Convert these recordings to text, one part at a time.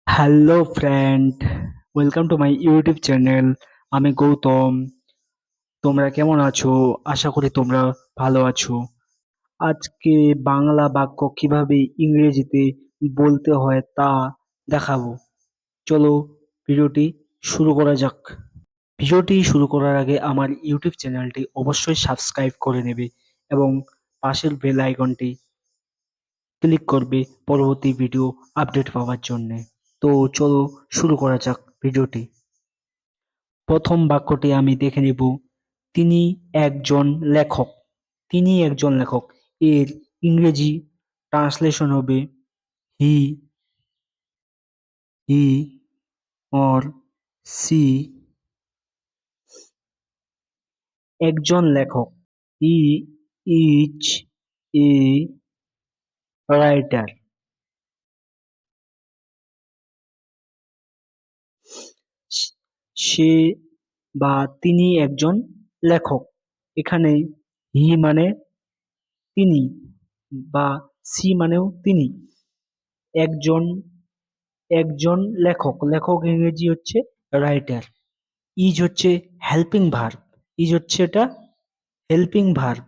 Hello friend, welcome to my YouTube channel. আমি গৌতম। তোমরা কেমন আছো? আশা করি তোমরা ভালো আছো। আজকে বাংলা বাক্য কিভাবে ইংরেজিতে বলতে হয় তা দেখাবো। চলো ভিডিওটি শুরু করা যাক। ভিডিওটি শুরু করার আগে আমার ইউটিউব চ্যানেলটি অবশ্যই সাবস্ক্রাইব করে নেবে এবং পাশের বেল আইকনটি ক্লিক করবে পরবর্তী ভিডিও আপডেট পাওয়ার জন্য। তো চলো শুরু করা যাক ভিডিওটি। প্রথম বাক্যটি আমি দেখে নিব। তিনি একজন লেখক। তিনি একজন লেখক। এর ইংরেজি ট্রান্সলেশন হবে হি হি অর সি একজন লেখক। He is a writer. সে বা তিনি একজন লেখক। এখানে হি মানে তিনি বা সি মানেও তিনি। একজন একজন লেখক। লেখক ইংরেজি হচ্ছে রাইটার। ইজ হচ্ছে হেল্পিং ভার্ব। ইজ হচ্ছে এটা হেল্পিং ভার্ব।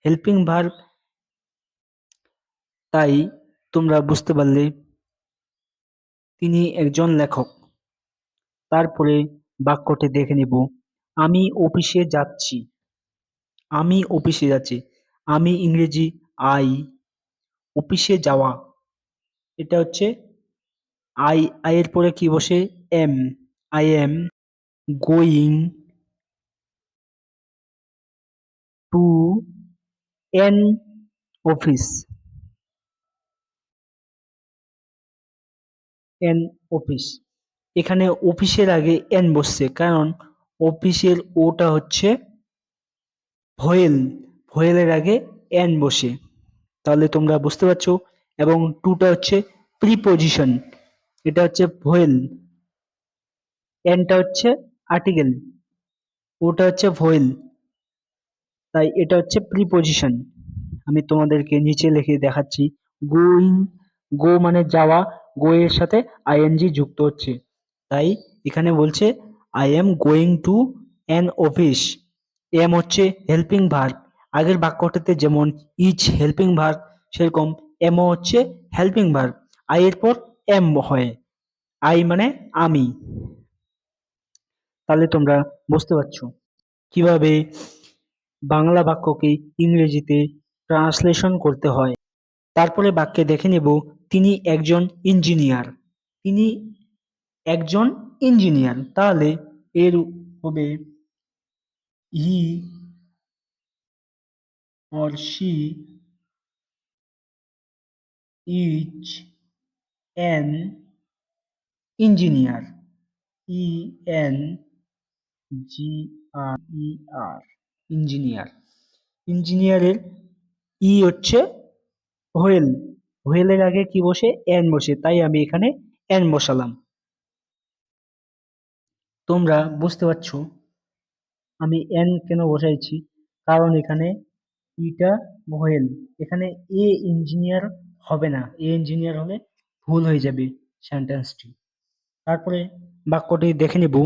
হেল্পিং ভার্ব, তাই তোমরা বুঝতে পারলে তিনি একজন লেখক। তারপরে বাক্যটি দেখে নিব। আমি অফিসে যাচ্ছি। আমি অফিসে যাচ্ছি। আমি ইংরেজি আই। অফিসে যাওয়া, এটা হচ্ছে আই। আই এর পরে কি বসে? Am. I am going to an office. An office. এখানে অফিসের আগে এন বসছে, কারণ অফিসের ওটা হচ্ছে ভয়েল। ভয়েলের আগে এন বসে। তাহলে তোমরা বুঝতে পারছো। এবং টুটা হচ্ছে প্রিপজিশন। এটা হচ্ছে ভয়েল। এনটা হচ্ছে আর্টিকেল। ওটা হচ্ছে ভয়েল। তাই এটা হচ্ছে প্রিপজিশন। আমি তোমাদেরকে নিচে লিখে দেখাচ্ছি। গোয়িং, গো মানে যাওয়া। গো এর সাথে আইএনজি যুক্ত হচ্ছে। তাই এখানে বলছে I am going to an office. Am হচ্ছে হেল্পিং ভার্ব। আগের বাক্যটাতে যেমন ইজ হেল্পিং ভার্ব, সেরকম এমও হচ্ছে হেল্পিং ভার্ব। আই এর পর এম হয়। আই মানে আমি। তাহলে তোমরা বুঝতে পারছো কিভাবে বাংলা বাক্যকে ইংরেজিতে ট্রান্সলেশন করতে হয়। তারপরে বাক্যে দেখে নেব। তিনি একজন ইঞ্জিনিয়ার। তিনি একজন ইঞ্জিনিয়ার। তাহলে এর হবে he or she is an engineer. E N G R E R, engineer. ইঞ্জিনিয়ারের ই হচ্ছে হোয়েল। হোয়েলের আগে কি বসে? এন বসে। তাই আমি এখানে এন বসালাম। তোমরা বুঝতে পারছো আমি এন কেন বসাইছি? কারণ এখানে ইটা ভয়েল। এখানে এ ইঞ্জিনিয়ার হবে না। এ ইঞ্জিনিয়ার হলে ভুল হয়ে যাবে সেন্টেন্সটি। তারপরে বাক্যটি দেখে নিব।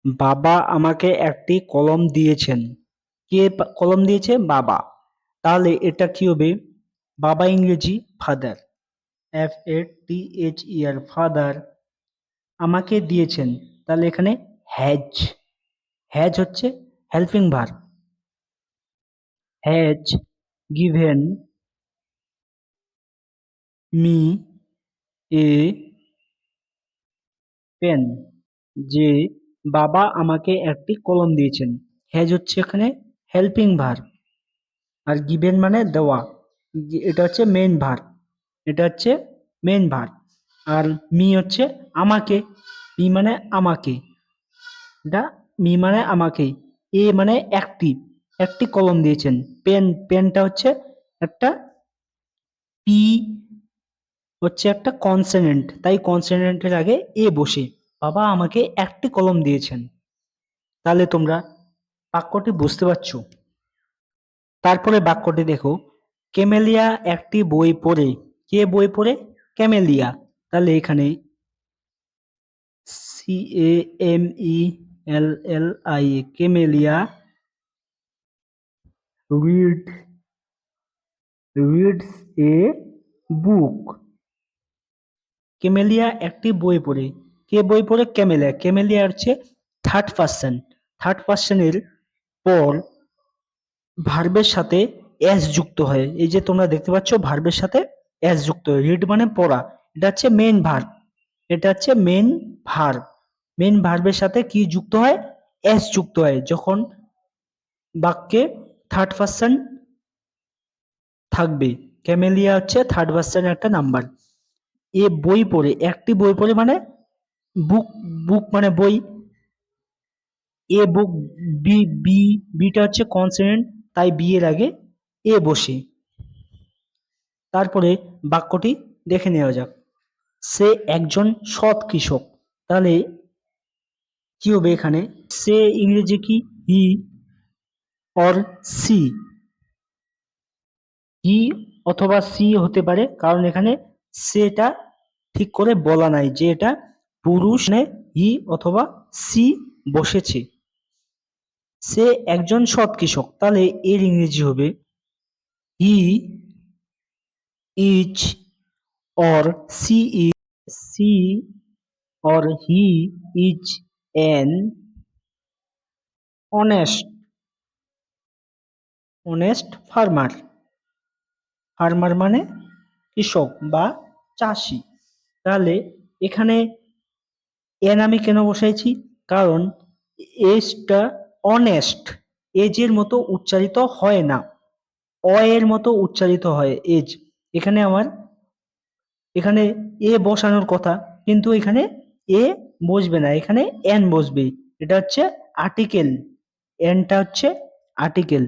বাবা আমাকে একটি কলম দিয়েছেন। কে কলম দিয়েছে? বাবা। তাহলে এটা কি হবে? বাবা ইংরেজি father. F A T H E R, father আমাকে দিয়েছেন। তাহলে এখানে হ্যাজ। হ্যাজ হচ্ছে helping verb. Has given me a pen. যে বাবা আমাকে একটি কলম দিয়েছেন। হ্যাজ হচ্ছে এখানে হেল্পিং ভার্ব। আর গিভেন মানে দেওয়া। এটা হচ্ছে মেইন ভার্ব। এটা হচ্ছে মেইন ভার্ব। আর মি হচ্ছে আমাকে। মি মানে আমাকে। এটা মি মানে আমাকে। এ মানে একটি। একটি কলম দিয়েছেন। পেন, পেনটা হচ্ছে একটা পি, হচ্ছে একটা কনসোনেন্ট। তাই কনসোনেন্টের আগে এ বসে। বাবা আমাকে একটি কলম দিয়েছেন। তাহলে তোমরা বাক্যটি বুঝতে পারছো। তারপরে বাক্যটি দেখো। ক্যামেলিয়া একটি বই পড়ে। কে বই পড়ে? ক্যামেলিয়া। তাহলে এখানে CAMELLIA, camellia read reads a book. Camellia একটি বই পড়ে। কে বই পড়ে? ক্যামেলিয়া। ক্যামেলিয়া হচ্ছে থার্ড পার্সন। থার্ড পার্সনের পর ভার্বের সাথে এস যুক্ত হয়। এই যে তোমরা দেখতে পাচ্ছ ভার্বের সাথে এস যুক্ত হয়। রিড মানে পড়া, এটা হচ্ছে মেইন ভার্ব। এটা হচ্ছে মেইন ভার্ব। মেইন ভার্বের সাথে কি যুক্ত হয়? এস যুক্ত হয় যখন বাক্যে থার্ড পার্সন থাকবে। ক্যামেলিয়া হচ্ছে থার্ড পার্সনের একটা নাম্বার। এ বই পড়ে, একটি বই পড়ে মানে বুক, বুক মানে বই। এ বুক, বি বি বিটা হচ্ছে কনসোনেন্ট, তাই বি এর আগে এ বসে। তারপরে বাক্যটি দেখে নেওয়া যাক। সে একজন সৎ কৃষক। তাহলে কি হবে এখানে? সে ইংরেজি কি? He or C. হি অথবা সি হতে পারে, কারণ এখানে সেটা ঠিক করে বলা নাই যে এটা পুরুষ নে হি অথবা সি বসেছে। সে একজন সৎ কৃষক, তাহলে এর ইংরেজি হবে he is or she is, she or he is an honest honest farmer. Farmer মানে কৃষক বা চাষি। তাহলে এখানে এন আমি কেন বসাইছি? কারণ এজটা অনেস্ট, এজের মতো উচ্চারিত হয় না, অ এর মতো উচ্চারিত হয় এজ। এখানে আমার এখানে এ বসানোর কথা, কিন্তু এখানে এ বসবে না, এখানে এন বসবে। এটা হচ্ছে আর্টিকেল, এনটা হচ্ছে আর্টিকেল।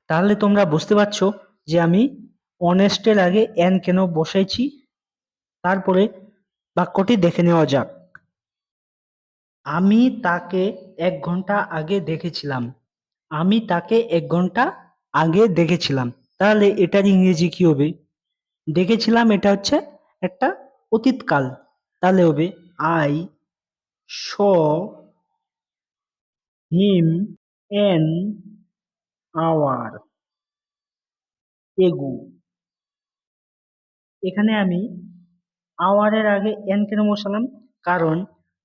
তাহলে তোমরা বুঝতে পারছো যে আমি অনেস্টের আগে এন কেন বসাইছি। তারপরে বাক্যটি দেখে নেওয়া যাক। আমি তাকে 1 ঘন্টা আগে দেখেছিলাম। আমি তাকে 1 ঘন্টা আগে দেখেছিলাম। তাহলে এটার ইংরেজি কি হবে? দেখেছিলাম এটা হচ্ছে একটা অতীতকাল, তাহলে হবে I saw him an hour ago. এখানে আমি আওয়ারের আগে এন কেন বসালাম? কারণ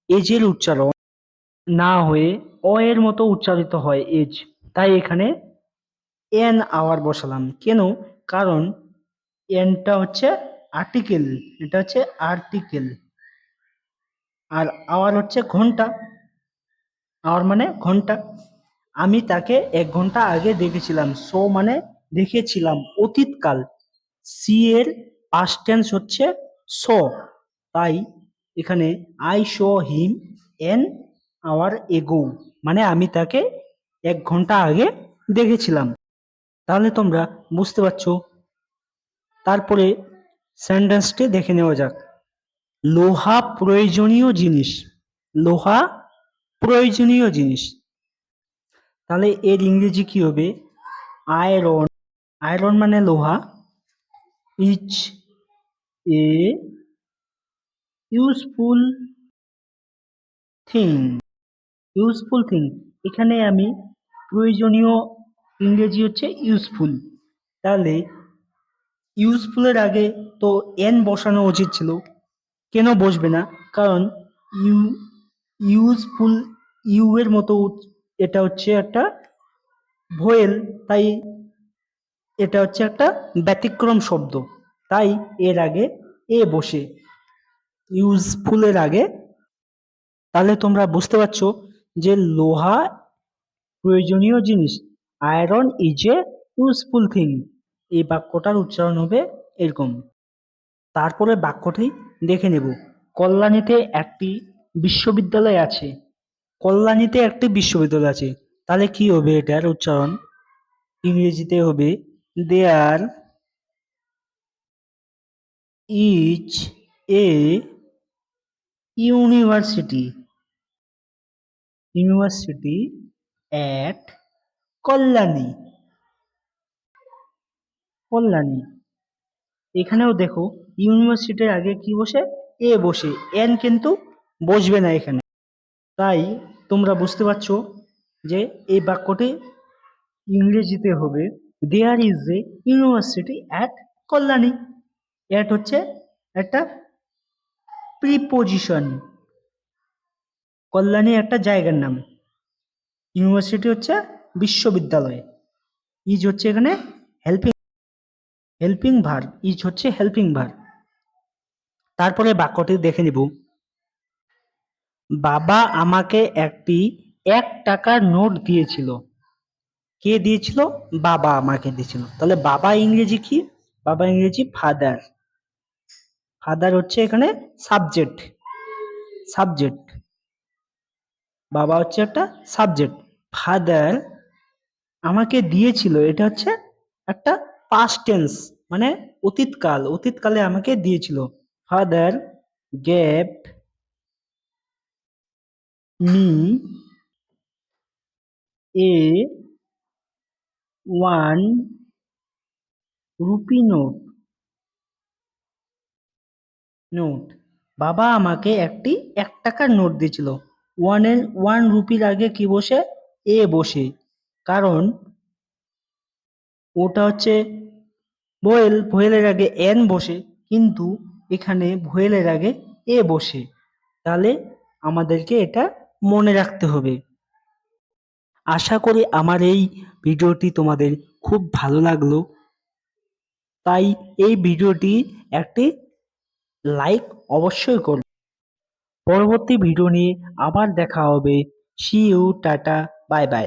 এজের উচ্চারণ না হয়ে অ এর মতো উচ্চারিত হয় এজ, তাই এখানে এন আওয়ার বসালাম। কেন? কারণ এনটা হচ্ছে আর্টিকেল, এটা হচ্ছে আর্টিকেল, আর আওয়ার হচ্ছে ঘন্টা। আওয়ার মানে ঘন্টা। আমি তাকে 1 ঘন্টা আগে দেখেছিলাম। সো মানে দেখেছিলাম, অতীতকাল। সি এর পাস্ট টেন্স হচ্ছে সো, তাই এখানে I saw him an hour ago, মানে আমি তাকে 1 ঘন্টা আগে দেখেছিলাম। তাহলে তোমরা বুঝতে পারছো। তারপরে সেন্টেন্সটি দেখে নেওয়া যাক। লোহা প্রয়োজনীয় জিনিস। লোহা প্রয়োজনীয় জিনিস। তাহলে এর ইংরেজি কি হবে? আয়রন। আয়রন মানে লোহা। Is a useful thing. Useful thing, এখানে আমি প্রয়োজনীয় ইংরেজি হচ্ছে ইউজফুল। তাহলে ইউজফুলের আগে তো এন বসানো উচিত ছিল, কেন বসবে না? কারণ ইউ ইউজফুল, ইউ এর মতো এটা হচ্ছে একটা ভোয়েল, তাই এটা হচ্ছে একটা ব্যতিক্রম শব্দ, তাই এর আগে এ বসে ইউজফুলের আগে। তাহলে তোমরা বুঝতে পারছো যে লোহা প্রয়োজনীয় জিনিস, iron is a useful thing. এই বাক্যটার উচ্চারণ হবে এরকম। তারপরে বাক্যটি দেখে নেব। কল্যাণীতে একটি বিশ্ববিদ্যালয় আছে। কল্যাণীতে একটি বিশ্ববিদ্যালয় আছে, তাহলে কি হবে এটার উচ্চারণ? ইংরেজিতে হবে there is a university. University at Kalyani. Kalyani, এখানেও দেখো ইউনিভার্সিটির আগে কি বসে? এ বসে। এন কিন্তু বসবে না এখানে। তাই তোমরা বুঝতে পারছো যে এই বাক্যটি ইংরেজিতে হবে there is a university at Kalyani. At হচ্ছে একটা প্রিপোজিশন, কল্যাণী একটা জায়গার নাম, ইউনিভার্সিটি হচ্ছে বিশ্ববিদ্যালয়, ইজ হচ্ছে এখানে হেল্পিং হেল্পিং ভার্ব, ইজ হচ্ছে হেল্পিং ভার্ব। তারপরে বাক্যটি দেখে নিব। বাবা আমাকে একটি 1 টাকার নোট দিয়েছিল। কে দিয়েছিল? বাবা আমাকে দিয়েছিল। তাহলে বাবা ইংরেজি কি? বাবা ইংরেজি ফাদার। ফাদার হচ্ছে এখানে সাবজেক্ট, সাবজেক্ট। বাবা হচ্ছে একটা সাবজেক্ট। ফাদার আমাকে দিয়েছিল, এটা হচ্ছে একটা পাস্ট টেন্স, মানে অতীতকাল, অতীতকালে আমাকে দিয়েছিল। Father gave me a 1 rupee note. Note, বাবা আমাকে একটি 1 টাকার নোট দিয়েছিল। 1 রুপির আগে কি বসে? এ বসে, কারণ ওটা হচ্ছে ভোয়েল, ভোয়েলের আগে এন বসে, কিন্তু এখানে ভোয়েলের আগে এ বসে। তাহলে আমাদেরকে এটা মনে রাখতে হবে। আশা করি আমার এই ভিডিওটি তোমাদের খুব ভালো লাগলো। তাই এই ভিডিওটি একটি লাইক অবশ্যই করবে। পরবর্তী ভিডিও নিয়ে আবার দেখা হবে। See you, tata, bye by.